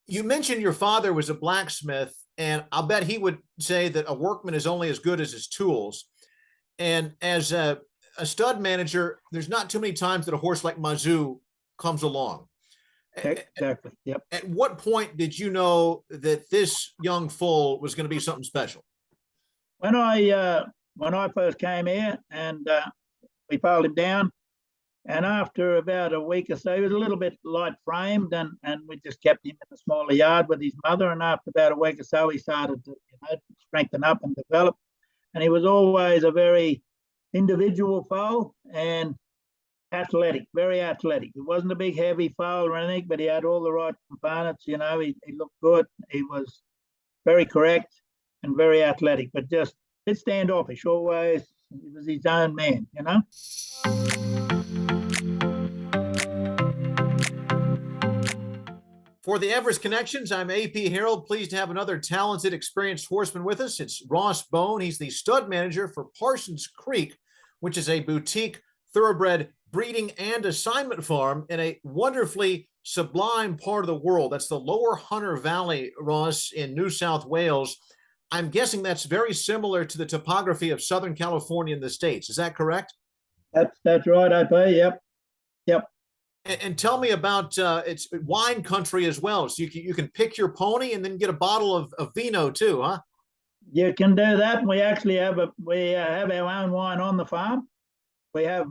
You mentioned your father was a blacksmith, and I'll bet he would say that a workman is only as good as his tools. And as a stud manager, there's not too many times that a horse like Mazu comes along. Exactly. Yep. At what point did you know that this young foal was going to be something special? When I first came here and we foaled him down, and after about a week or so, he was a little bit light framed, and we just kept him in a smaller yard with his mother. And after about a week or so, he started to strengthen up and develop. And he was always a very individual foal and athletic, very athletic. He wasn't a big, heavy foal or anything, but he had all the right components. He looked good. He was very correct and very athletic, but just a bit standoffish always. He was his own man. For the Everest Connections, I'm AP Harold. Pleased to have another talented, experienced horseman with us. It's Ross Bone. He's the stud manager for Parsons Creek, which is a boutique thoroughbred breeding and assignment farm in a wonderfully sublime part of the world. That's the Lower Hunter Valley, Ross, in New South Wales. I'm guessing that's very similar to the topography of Southern California in the States. Is that correct? That's right, AP. Yep. And tell me about it's wine country as well. So you can pick your pony and then get a bottle of vino too, huh? You can do that. We actually have our own wine on the farm. We have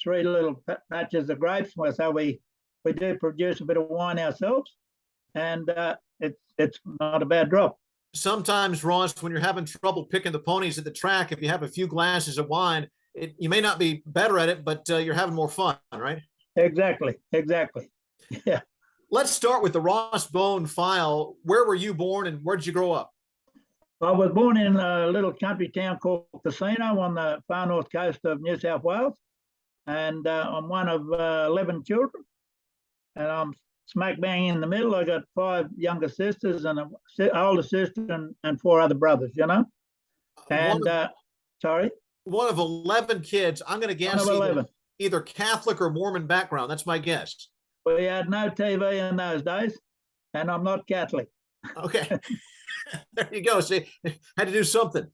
3 little patches of grapes, so we do produce a bit of wine ourselves, and it's not a bad drop. Sometimes, Ross, when you're having trouble picking the ponies at the track, if you have a few glasses of wine, you may not be better at it, but you're having more fun, right? Exactly. Yeah. Let's start with the Ross Bone file. Where were you born and where did you grow up? I was born in a little country town called Casino on the far north coast of New South Wales. And I'm one of 11 children. And I'm smack bang in the middle. I got 5 younger sisters and an older sister and 4 other brothers, And sorry? One of 11 kids. I'm going to guess 11. Either Catholic or Mormon background. That's my guess. We had no TV in those days, and I'm not Catholic. Okay. There you go. See, had to do something.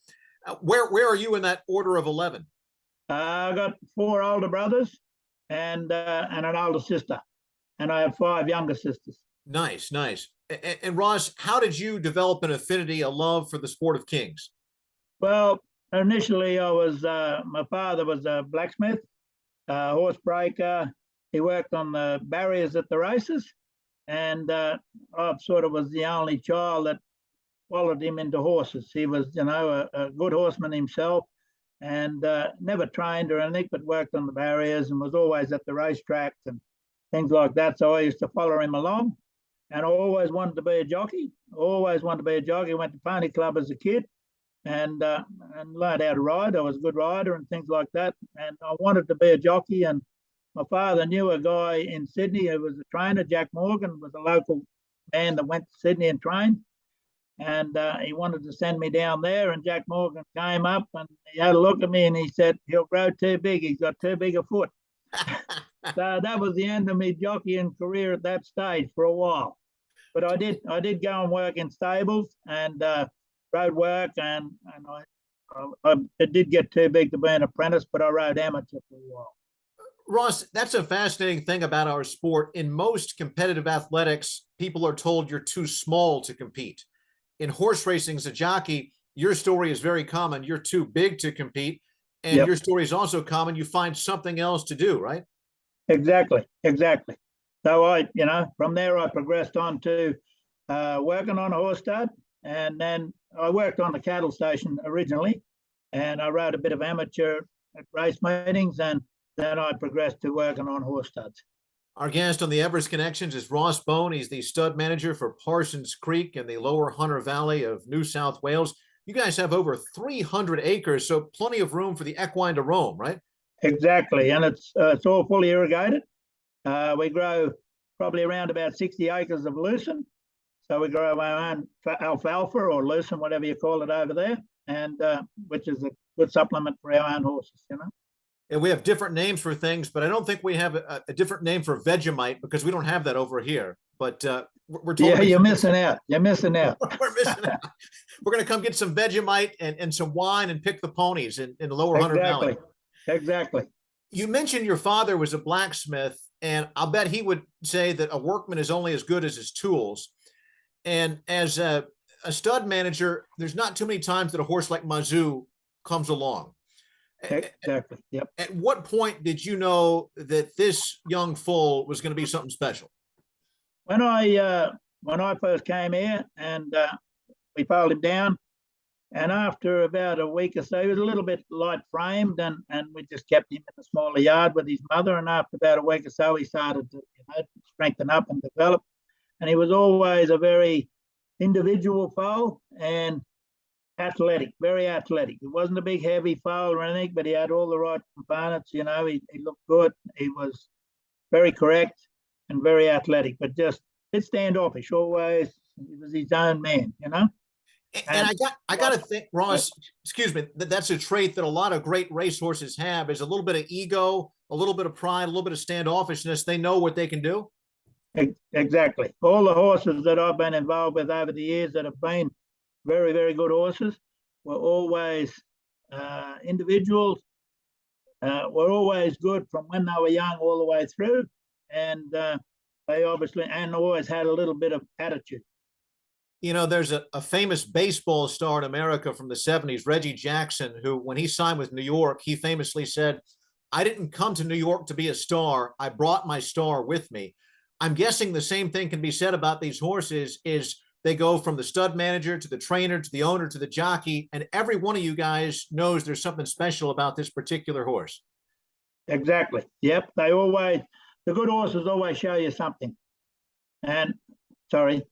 Where are you in that order of 11? I got 4 older brothers and an older sister, and I have 5 younger sisters. Nice. And Ross, how did you develop an affinity, a love for the sport of kings? Well, initially I was my father was a blacksmith, horse breaker. He worked on the barriers at the races, and I sort of was the only child that followed him into horses. He was, a good horseman himself, and never trained or anything, but worked on the barriers and was always at the racetracks and things like that. So I used to follow him along, and I always wanted to be a jockey. Went to pony club as a kid, and learned how to ride. I was a good rider and things like that. And I wanted to be a jockey. And my father knew a guy in Sydney who was a trainer. Jack Morgan was a local man that went to Sydney and trained. And he wanted to send me down there. And Jack Morgan came up and he had a look at me and he said, "He'll grow too big. He's got too big a foot." So that was the end of my jockeying career at that stage for a while. But I did go and work in stables and road work, and it did get too big to be an apprentice, but I rode amateur for a while. Ross, that's a fascinating thing about our sport. In most competitive athletics, people are told you're too small to compete. In horse racing as a jockey, your story is very common. You're too big to compete. And Your story is also common. You find something else to do, right? Exactly. So from there I progressed on to working on a horse stud, and then I worked on the cattle station originally, and I rode a bit of amateur at race meetings, and then I progressed to working on horse studs. Our guest on the Everest Connections is Ross Bone. He's the stud manager for Parsons Creek in the Lower Hunter Valley of New South Wales. You guys have over 300 acres, so plenty of room for the equine to roam, right? Exactly, and it's all fully irrigated. We grow probably around about 60 acres of lucerne. So we grow our own alfalfa or lucerne, whatever you call it over there, and which is a good supplement for our own horses, And we have different names for things, but I don't think we have a different name for Vegemite because we don't have that over here. But we're told Yeah, you're missing out. You're missing out. we're missing out. We're going to come get some Vegemite and some wine and pick the ponies in the lower Hunter Valley. Exactly. You mentioned your father was a blacksmith, and I'll bet he would say that a workman is only as good as his tools. And as a stud manager, there's not too many times that a horse like Mazu comes along. Exactly. Yep. At what point did you know that this young foal was going to be something special? When I first came here and we foaled him down, and after about a week or so, he was a little bit light framed, and we just kept him in a smaller yard with his mother. And after about a week or so, he started to strengthen up and develop. And he was always a very individual foal and athletic, very athletic. He wasn't a big, heavy foal or anything, but he had all the right components. He looked good. He was very correct and very athletic, but just a bit standoffish. Always, he was his own man. And I got to think, Ross, excuse me, that's a trait that a lot of great racehorses have, is a little bit of ego, a little bit of pride, a little bit of standoffishness. They know what they can do. Exactly. All the horses that I've been involved with over the years that have been very, very good horses were always individuals, were always good from when they were young all the way through. And they obviously, and always had a little bit of attitude. There's a famous baseball star in America from the 70s, Reggie Jackson, who, when he signed with New York, he famously said, "I didn't come to New York to be a star. I brought my star with me." I'm guessing the same thing can be said about these horses, is they go from the stud manager to the trainer to the owner to the jockey, and every one of you guys knows there's something special about this particular horse. Exactly. Yep. The good horses always show you something. And sorry.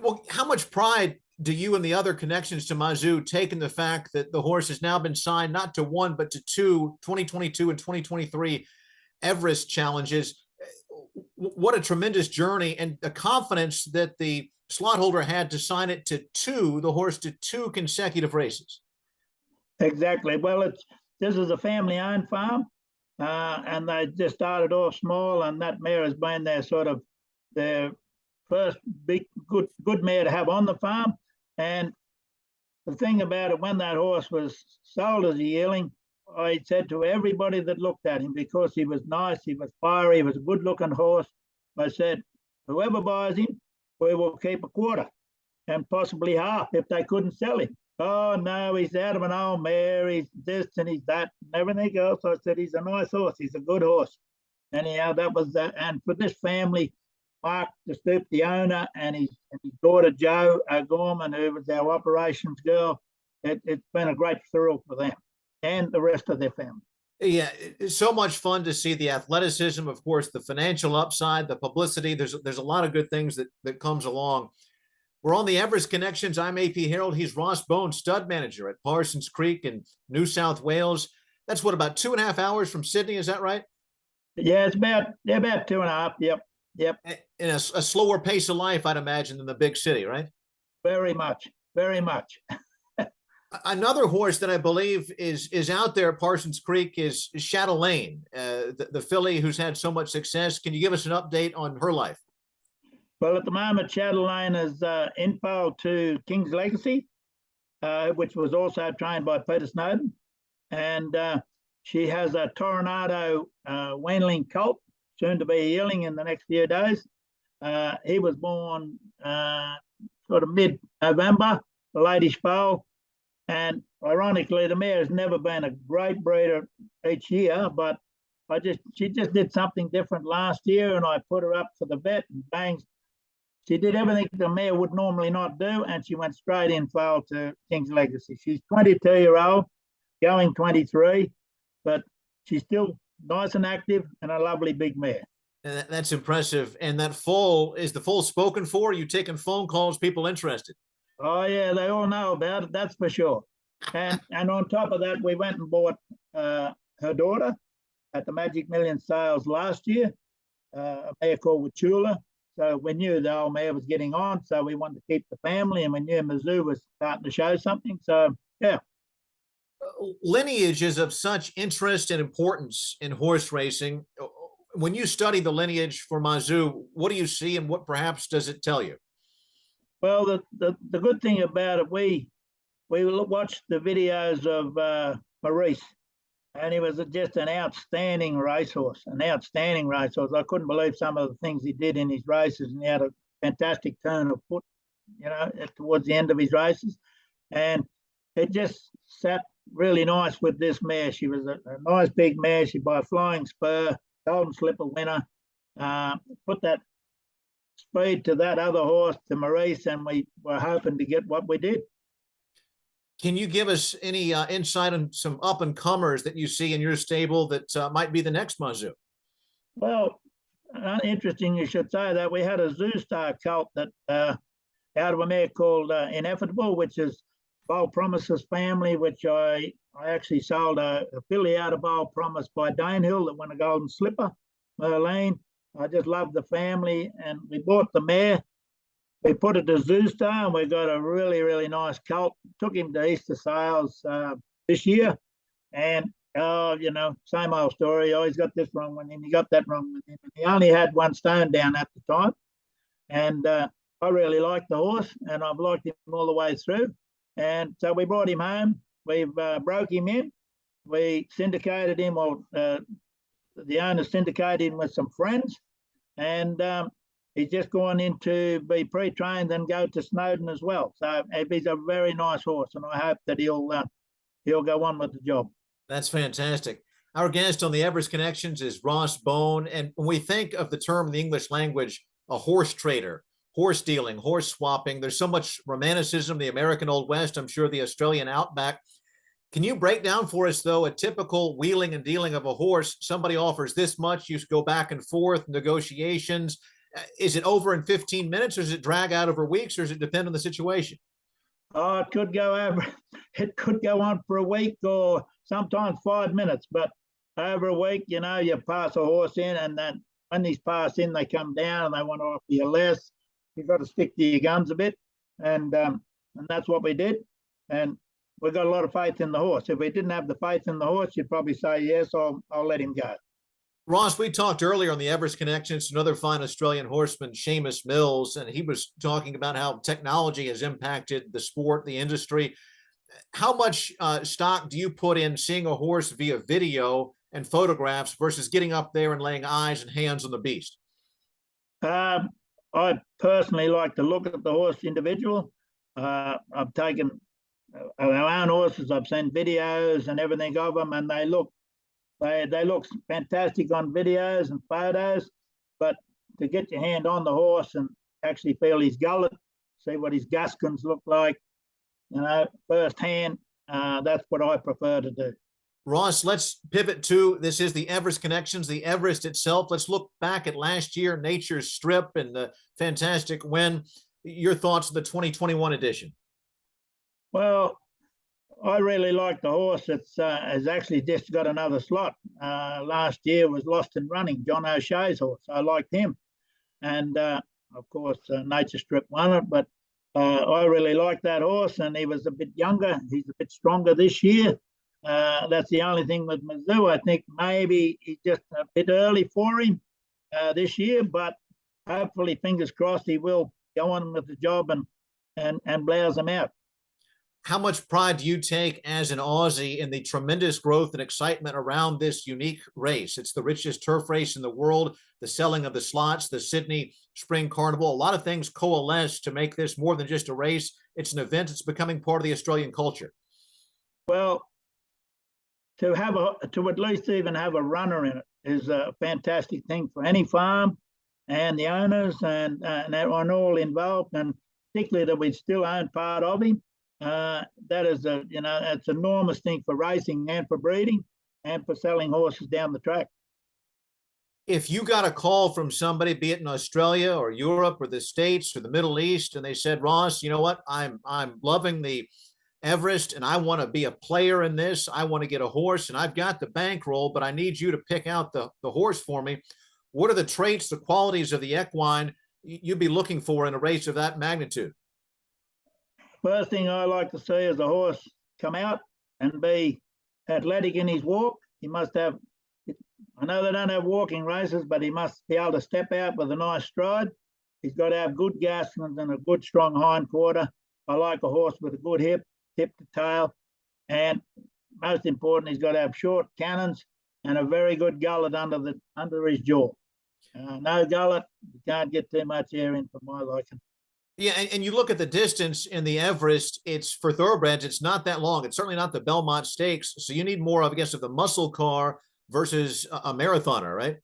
Well, how much pride do you and the other connections to Mazu take in the fact that the horse has now been signed not to one, but to two 2022 and 2023 Everest challenges? What a tremendous journey, and the confidence that the slot holder had to sign it to the horse to two consecutive races. Exactly. Well, this is a family-owned farm, and they just started off small, and that mare has been their first big good mare to have on the farm. And the thing about it, when that horse was sold as a yearling, I said to everybody that looked at him, because he was nice, he was fiery, he was a good looking horse, I said, whoever buys him, we will keep a quarter and possibly half if they couldn't sell him. Oh no, he's out of an old mare, he's this and he's that and everything else. I said, he's a nice horse, he's a good horse. Anyhow, that was that. And for this family, Mark de Stoop, the owner, and his daughter Jo Gorman, who was our operations girl, it's been a great thrill for them and the rest of their family. Yeah, it's so much fun to see the athleticism, of course, the financial upside, the publicity. There's a lot of good things that comes along. We're on the Everest Connections. I'm AP Harold. He's Ross Bone, stud manager at Parsons Creek in New South Wales. That's about 2.5 hours from Sydney. Is that right? Yeah, it's about 2.5. Yep. In a slower pace of life, I'd imagine, than the big city, right? Very much. Another horse that I believe is out there at Parsons Creek is Chatelaine, the filly who's had so much success. Can you give us an update on her life? Well, at the moment, Chatelaine is info to King's Legacy, which was also trained by Peter Snowden. And she has a Tornado weanling colt, soon to be a yearling in the next few days. He was born mid-November, the ladies' foal. And ironically, the mare has never been a great breeder each year, but she just did something different last year, and I put her up for the vet, and bang, she did everything the mare would normally not do, and she went straight in foal to King's Legacy. She's 22-year-old, going 23, but she's still nice and active and a lovely big mare. And that's impressive. And that foal, is the foal spoken for? Are you taking phone calls, people interested? Oh, yeah, they all know about it, that's for sure. And on top of that, we went and bought her daughter at the Magic Million sales last year, a mare called Wachula. So we knew the old mare was getting on, so we wanted to keep the family, and we knew Mazu was starting to show something. So, yeah. Lineage is of such interest and importance in horse racing. When you study the lineage for Mazu, what do you see and what perhaps does it tell you? Well, the good thing about it, we watched the videos of Maurice, and he was just an outstanding racehorse, an outstanding racehorse. I couldn't believe some of the things he did in his races, and he had a fantastic turn of foot, towards the end of his races. And it just sat really nice with this mare. She was a nice big mare. She by a flying spur, Golden Slipper winner. Put that speed to that other horse, to Maurice, and we were hoping to get what we did. Can you give us any insight on some up and comers that you see in your stable that might be the next Mazu? Well, interesting you should say that. We had a Zoostar colt that out of a mare called Ineffable, which is Bold Promise's family, which I actually sold a filly out of Bold Promise by Danehill that won a Golden Slipper, Merlene. I just loved the family, and we bought the mare. We put it to Zoostar, and we got a really, really nice colt. Took him to Easter sales this year, and same old story. Oh, he's got this wrong with him. He got that wrong with him. And he only had 1 stone down at the time, and I really liked the horse, and I've liked him all the way through. And so we brought him home. We've broke him in. We syndicated him, or the owner syndicated him with some friends, and he's just gone in to be pre-trained and go to Snowden as well. So he's a very nice horse, and I hope that he'll go on with the job. That's fantastic. Our guest on the Everest Connections is Ross Bone, and when we think of the term in the English language, a horse trader, horse dealing, horse swapping, there's so much romanticism, the American Old West, I'm sure the Australian Outback. Can you break down for us, though, a typical wheeling and dealing of a horse? Somebody offers this much, you go back and forth, negotiations. Is it over in 15 minutes, or does it drag out over weeks, or does it depend on the situation? Oh, it could go over. It could go on for a week, or sometimes 5 minutes. But over a week, you pass a horse in, and then when these pass in, they come down and they want to offer you less. You've got to stick to your guns a bit, and that's what we did. And we got a lot of faith in the horse. If we didn't have the faith in the horse, you'd probably say yes, I'll let him go. Ross, we talked earlier on the Everest Connections, another fine Australian horseman, Seamus Mills, and he was talking about how technology has impacted the sport, the industry. How much stock do you put in seeing a horse via video and photographs versus getting up there and laying eyes and hands on the beast? I personally like to look at the horse individual. I've taken our own horses, I've seen videos and everything of them, and they look fantastic on videos and photos, but to get your hand on the horse and actually feel his gullet, see what his guskins look like, firsthand, that's what I prefer to do. Ross, let's pivot to, this is the Everest Connections, the Everest itself. Let's look back at last year, Nature's Strip, and the fantastic win. Your thoughts on the 2021 edition? Well, I really like the horse. It's has actually just got another slot. Last year was Lost in Running, John O'Shea's horse. I liked him, and of course Nature Strip won it. But I really like that horse, and he was a bit younger. He's a bit stronger this year. That's the only thing with Mazu. I think maybe he's just a bit early for him this year, but hopefully, fingers crossed, he will go on with the job and blouse him out. How much pride do you take as an Aussie in the tremendous growth and excitement around this unique race? It's the richest turf race in the world, the selling of the slots, the Sydney Spring Carnival, a lot of things coalesce to make this more than just a race. It's an event. It's becoming part of the Australian culture. Well, to at least even have a runner in it is a fantastic thing for any farm and the owners and all involved, and particularly that we still own part of him. That is it's an enormous thing for racing and for breeding and for selling horses down the track. If you got a call from somebody, be it in Australia or Europe or the States or the Middle East, and they said, Ross, you know what, I'm loving the Everest and I want to be a player in this. I want to get a horse and I've got the bankroll, but I need you to pick out the horse for me. What are the traits, the qualities of the equine you'd be looking for in a race of that magnitude? First thing I like to see is a horse come out and be athletic in his walk. He must have, I know they don't have walking races, but he must be able to step out with a nice stride. He's got to have good gastlings and a good strong hind quarter. I like a horse with a good hip to tail. And most important, he's got to have short cannons and a very good gullet under his jaw. No gullet, you can't get too much air in for my liking. Yeah, and you look at the distance in the Everest, it's for thoroughbreds, it's not that long. It's certainly not the Belmont Stakes. So you need more of, I guess, of the muscle car versus a marathoner, right?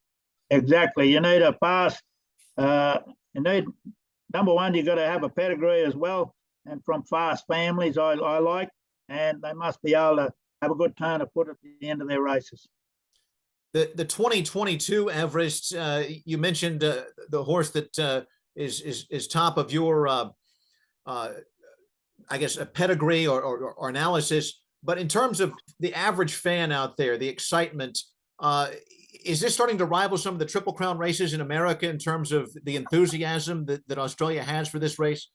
Exactly. You need a fast, you need, number one, you got to have a pedigree as well. And from fast families, I like, and they must be able to have a good turn of foot at the end of their races. The 2022 Everest, you mentioned the horse that is top of your, I guess, a pedigree or analysis. But in terms of the average fan out there, the excitement, is this starting to rival some of the Triple Crown races in America in terms of the enthusiasm that Australia has for this race?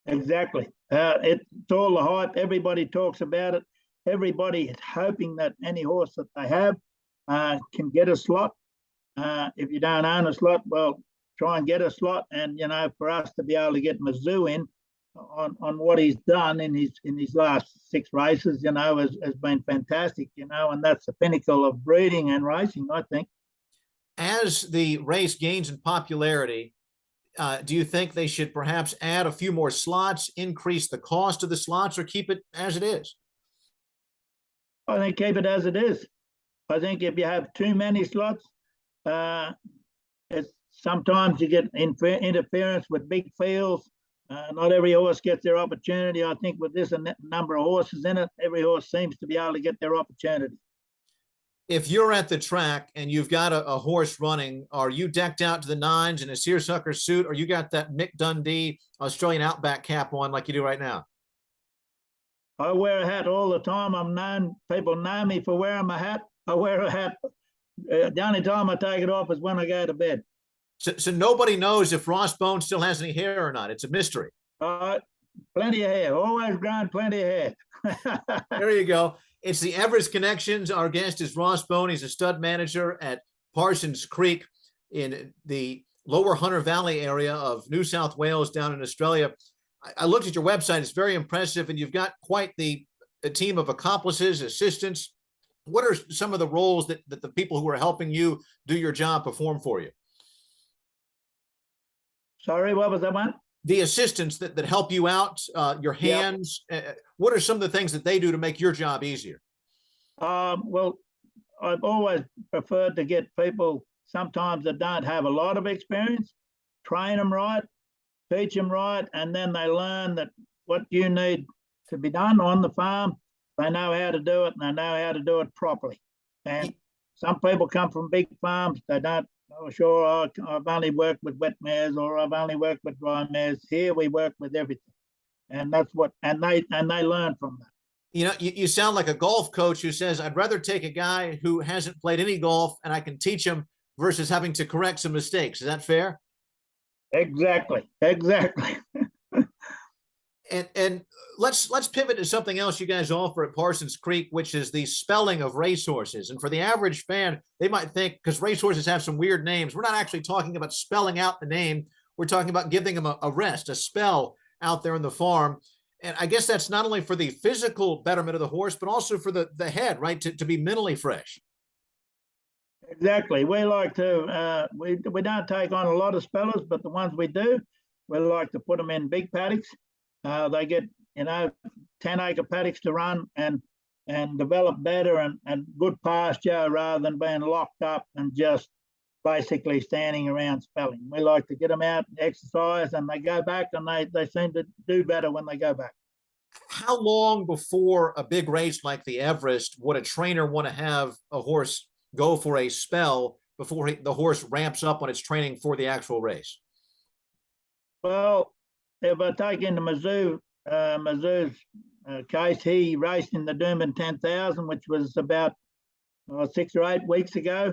Exactly. It's all the hype. Everybody talks about it. Everybody is hoping that any horse that they have can get a slot. If you don't own a slot, well, try and get a slot. And, you know, for us to be able to get Mazu in on what he's done in his last 6 races, you know, has been fantastic, you know, and that's the pinnacle of breeding and racing, I think. As the race gains in popularity, do you think they should perhaps add a few more slots, increase the cost of the slots, or keep it as it is? I think keep it as it is. I think if you have too many slots, sometimes you get interference with big fields. Not every horse gets their opportunity. I think with this number of horses in it, every horse seems to be able to get their opportunity. If you're at the track and you've got a horse running, are you decked out to the nines in a seersucker suit, or you got that Mick Dundee Australian Outback cap on like you do right now? I wear a hat all the time. People know me for wearing my hat. I wear a hat. The only time I take it off is when I go to bed. So nobody knows if Ross Bone still has any hair or not. It's a mystery. Plenty of hair. Always grown plenty of hair. There you go. It's the Everest Connections. Our guest is Ross Bone. He's a stud manager at Parsons Creek in the lower Hunter Valley area of New South Wales down in Australia. I looked at your website. It's very impressive, and you've got quite a team of accomplices, assistants. What are some of the roles that the people who are helping you do your job perform for you? Sorry, what was that one? The assistants that help you out, your hands. Yep. What are some of the things that they do to make your job easier? Well, I've always preferred to get people sometimes that don't have a lot of experience, train them right, teach them right, and then they learn that what you need to be done on the farm, they know how to do it, and they know how to do it properly. And some people come from big farms, they don't, oh, sure, I've only worked with wet mares, or I've only worked with dry mares. Here we work with everything. And that's what, and they learn from that. You know, you sound like a golf coach who says, I'd rather take a guy who hasn't played any golf and I can teach him versus having to correct some mistakes. Is that fair? Exactly. And let's pivot to something else you guys offer at Parsons Creek, which is the spelling of racehorses. And for the average fan, they might think, because racehorses have some weird names, we're not actually talking about spelling out the name. We're talking about giving them a rest, a spell out there in the farm. And I guess that's not only for the physical betterment of the horse, but also for the head, right? To be mentally fresh. Exactly. We like to, we don't take on a lot of spellers, but the ones we do, we like to put them in big paddocks. They get, 10-acre paddocks to run and develop better and good pasture rather than being locked up and just basically standing around spelling. We like to get them out, exercise, and they go back, and they seem to do better when they go back. How long before a big race like the Everest would a trainer want to have a horse go for a spell before the horse ramps up on its training for the actual race? Well, if I take into Mazu's case, he raced in the Doomben 10,000, which was about 6 or 8 weeks ago.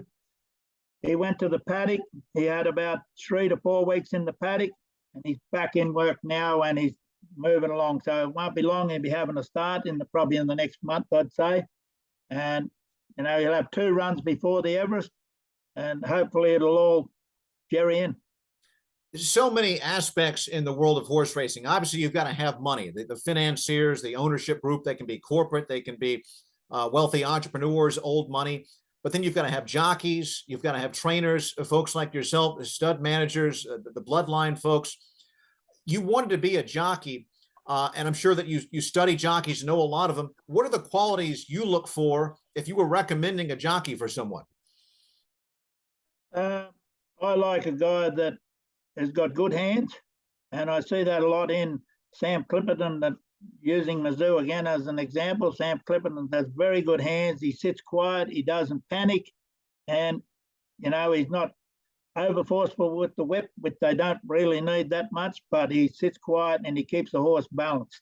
He went to the paddock. He had about 3 to 4 weeks in the paddock, and he's back in work now, and he's moving along. So it won't be long. He'll be having a start probably in the next month, I'd say. And, you know, he'll have 2 runs before the Everest, and hopefully it'll all jerry in. There's so many aspects in the world of horse racing. Obviously, you've got to have money. The financiers, the ownership group, they can be corporate, they can be wealthy entrepreneurs, old money. But then you've got to have jockeys, you've got to have trainers, folks like yourself, the stud managers, the bloodline folks. You wanted to be a jockey, and I'm sure that you study jockeys, know a lot of them. What are the qualities you look for if you were recommending a jockey for someone? I like a guy that has got good hands, and I see that a lot in Sam Clipperton, that using Mazu again as an example. Sam Clipperton has very good hands. He sits quiet, he doesn't panic, and you know, he's not over forceful with the whip, which they don't really need that much, but he sits quiet and he keeps the horse balanced.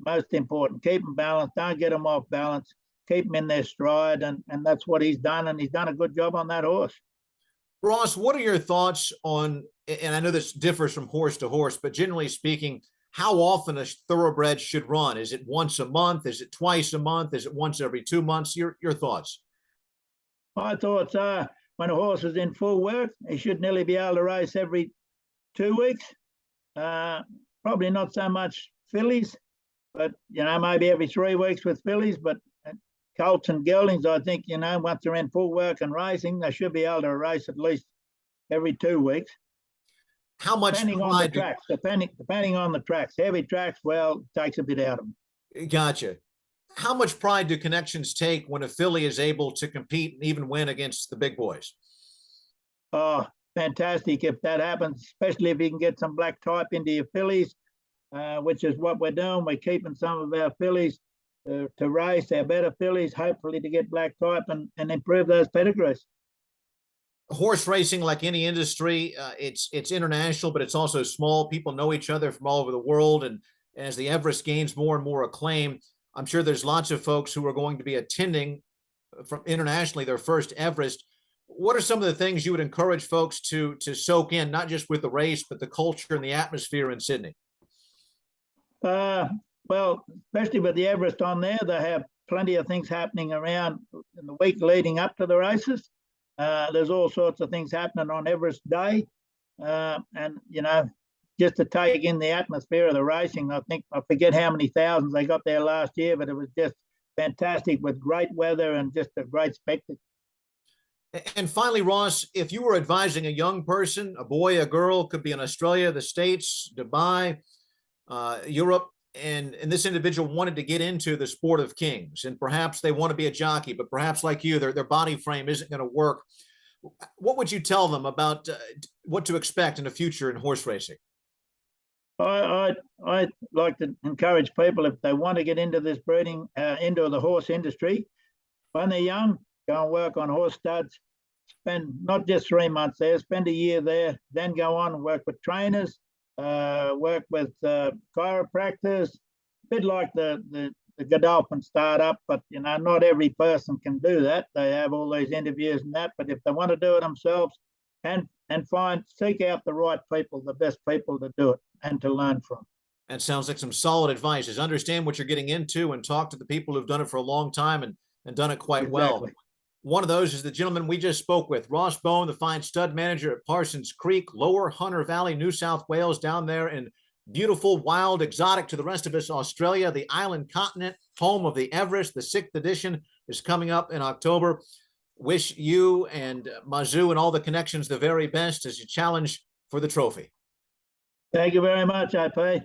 Most important, keep him balanced, don't get him off balance, keep him in their stride, and that's what he's done, and he's done a good job on that horse. Ross, what are your thoughts on, and I know this differs from horse to horse, but generally speaking, how often a thoroughbred should run? Is it once a month? Is it twice a month? Is it once every 2 months? Your thoughts? My thoughts are, when a horse is in full work, he should nearly be able to race every 2 weeks. Probably not so much fillies, but, you know, maybe every 3 weeks with fillies. But colts and geldings, I think, you know, once they're in full work and racing, they should be able to race at least every 2 weeks. How much depending on the tracks, depending on the tracks. Heavy tracks, well, it takes a bit out of them. Gotcha. How much pride do Connections take when a filly is able to compete and even win against the big boys? Oh, fantastic if that happens, especially if you can get some black type into your fillies, which is what we're doing. We're keeping some of our fillies to race, our better fillies, hopefully to get black type and improve those pedigrees. Horse racing, like any industry, it's international, but it's also small. People know each other from all over the world. And as the Everest gains more and more acclaim, I'm sure there's lots of folks who are going to be attending from internationally their first Everest. What are some of the things you would encourage folks to soak in, not just with the race, but the culture and the atmosphere in Sydney? Well, especially with the Everest on there, they have plenty of things happening around in the week leading up to the races. There's all sorts of things happening on Everest Day. And, you know, just to take in the atmosphere of the racing, I forget how many thousands they got there last year, but it was just fantastic with great weather and just a great spectacle. And finally, Ross, if you were advising a young person, a boy, a girl, could be in Australia, the States, Dubai, Europe, and this individual wanted to get into the sport of kings, and perhaps they want to be a jockey, but perhaps like you, their body frame isn't going to work. What would you tell them about what to expect in the future in horse racing? I like to encourage people, if they want to get into this breeding, into the horse industry, when they're young, go and work on horse studs, spend not just 3 months there, spend a year there, then go on and work with trainers, work with chiropractors, a bit like the Godolphin startup, but you know, not every person can do that. They have all these interviews and that, but if they want to do it themselves and seek out the right people, the best people to do it and to learn from. That sounds like some solid advice, is understand what you're getting into and talk to the people who've done it for a long time and done it quite well. One of those is the gentleman we just spoke with, Ross Bone, the fine stud manager at Parsons Creek, Lower Hunter Valley, New South Wales, down there in beautiful, wild, exotic to the rest of us, Australia, the island continent, home of the Everest. The 6th edition is coming up in October. Wish you and Mazu and all the Connections the very best as you challenge for the trophy. Thank you very much, IP.